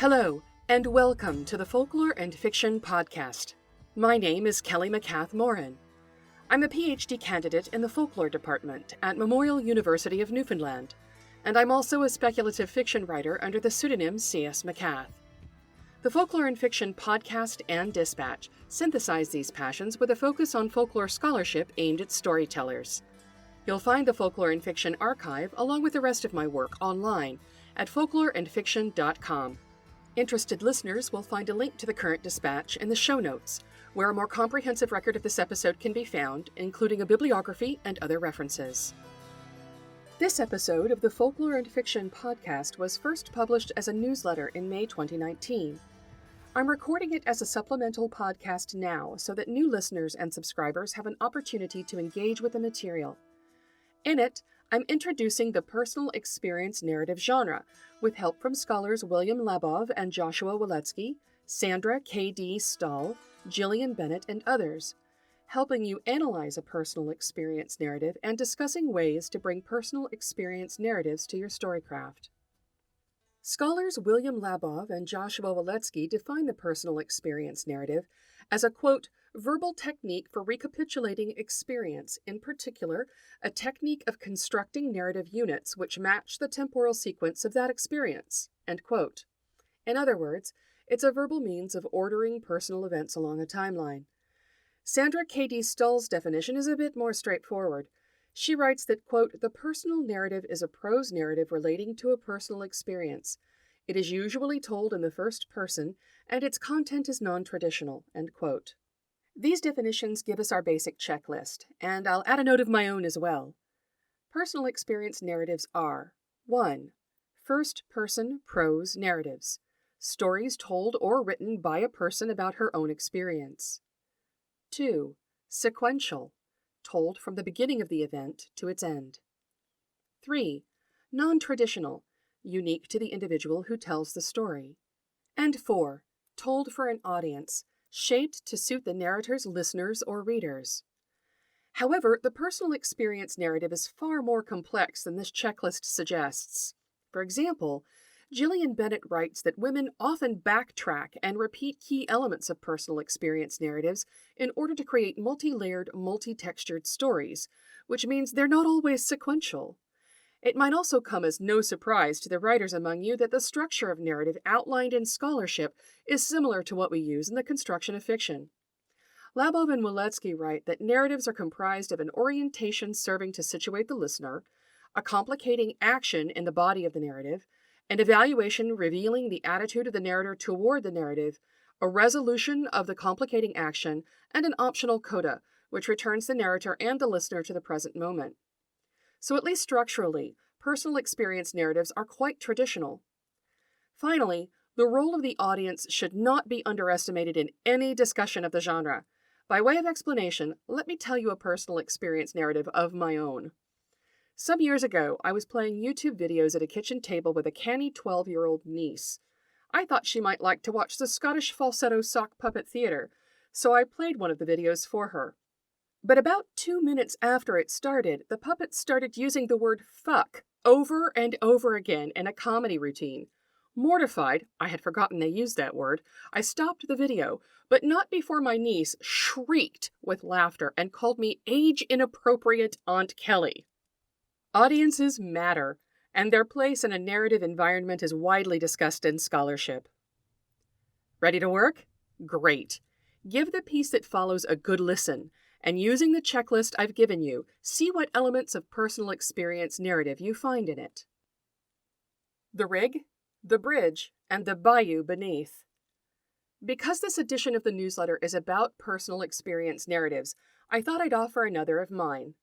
Hello, and welcome to the Folklore and Fiction podcast. My name is Kelly MacCath-Moran. I'm a PhD candidate in the Folklore Department at Memorial University of Newfoundland, and I'm also a speculative fiction writer under the pseudonym C.S. MacCath. The Folklore and Fiction podcast and dispatch synthesize these passions with a focus on folklore scholarship aimed at storytellers. You'll find the Folklore and Fiction archive along with the rest of my work online at folkloreandfiction.com. Interested listeners will find a link to the current dispatch in the show notes, where a more comprehensive record of this episode can be found, including a bibliography and other references. This episode of the Folklore and Fiction podcast was first published as a newsletter in May 2019. I'm recording it as a supplemental podcast now so that new listeners and subscribers have an opportunity to engage with the material. In it, I'm introducing the personal experience narrative genre, with help from scholars William Labov and Joshua Waletsky, Sandra K.D. Stahl, Gillian Bennett, and others, helping you analyze a personal experience narrative and discussing ways to bring personal experience narratives to your storycraft. Scholars William Labov and Joshua Waletsky define the personal experience narrative as a, quote, verbal technique for recapitulating experience, in particular, a technique of constructing narrative units which match the temporal sequence of that experience, end quote. In other words, it's a verbal means of ordering personal events along a timeline. Sandra K.D. Stahl's definition is a bit more straightforward. She writes that, quote, the personal narrative is a prose narrative relating to a personal experience. It is usually told in the first person, and its content is non-traditional, end quote. These definitions give us our basic checklist, and I'll add a note of my own as well. Personal experience narratives are 1. First-person prose narratives, stories told or written by a person about her own experience. 2. Sequential, told from the beginning of the event to its end. 3. Non-traditional, unique to the individual who tells the story. And 4. Told for an audience, shaped to suit the narrator's listeners or readers. However, the personal experience narrative is far more complex than this checklist suggests. For example, Gillian Bennett writes that women often backtrack and repeat key elements of personal experience narratives in order to create multi-layered, multi-textured stories, which means they're not always sequential. It might also come as no surprise to the writers among you that the structure of narrative outlined in scholarship is similar to what we use in the construction of fiction. Labov and Waletsky write that narratives are comprised of an orientation serving to situate the listener, a complicating action in the body of the narrative, an evaluation revealing the attitude of the narrator toward the narrative, a resolution of the complicating action, and an optional coda, which returns the narrator and the listener to the present moment. So at least structurally, personal experience narratives are quite traditional. Finally, the role of the audience should not be underestimated in any discussion of the genre. By way of explanation, let me tell you a personal experience narrative of my own. Some years ago, I was playing YouTube videos at a kitchen table with a canny 12-year-old niece. I thought she might like to watch the Scottish falsetto sock puppet theater, so I played one of the videos for her. But about 2 minutes after it started, the puppet started using the word fuck over and over again in a comedy routine. Mortified, I had forgotten they used that word, I stopped the video, but not before my niece shrieked with laughter and called me age-inappropriate Aunt Kelly. Audiences matter, and their place in a narrative environment is widely discussed in scholarship. Ready to work? Great. Give the piece that follows a good listen, and using the checklist I've given you, see what elements of personal experience narrative you find in it. The rig, the bridge, and the bayou beneath. Because this edition of the newsletter is about personal experience narratives, I thought I'd offer another of mine.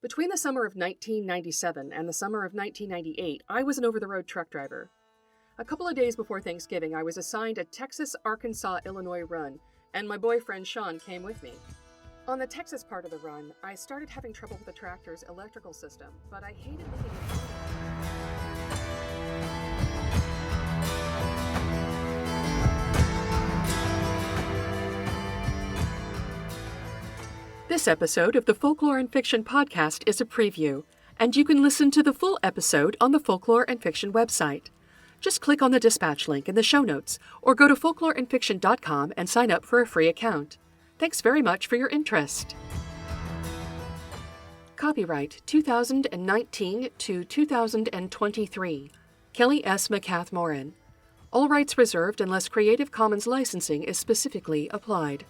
Between the summer of 1997 and the summer of 1998, I was an over-the-road truck driver. A couple of days before Thanksgiving, I was assigned a Texas, Arkansas, Illinois run, and my boyfriend Sean came with me. On the Texas part of the run, I started having trouble with the tractor's electrical system, but I hated looking at This episode of the Folklore and Fiction podcast is a preview, and you can listen to the full episode on the Folklore and Fiction website. Just click on the dispatch link in the show notes or go to folkloreandfiction.com and sign up for a free account. Thanks very much for your interest. Copyright 2019 to 2023. Kelly S. MacCath-Moran. All rights reserved unless Creative Commons licensing is specifically applied.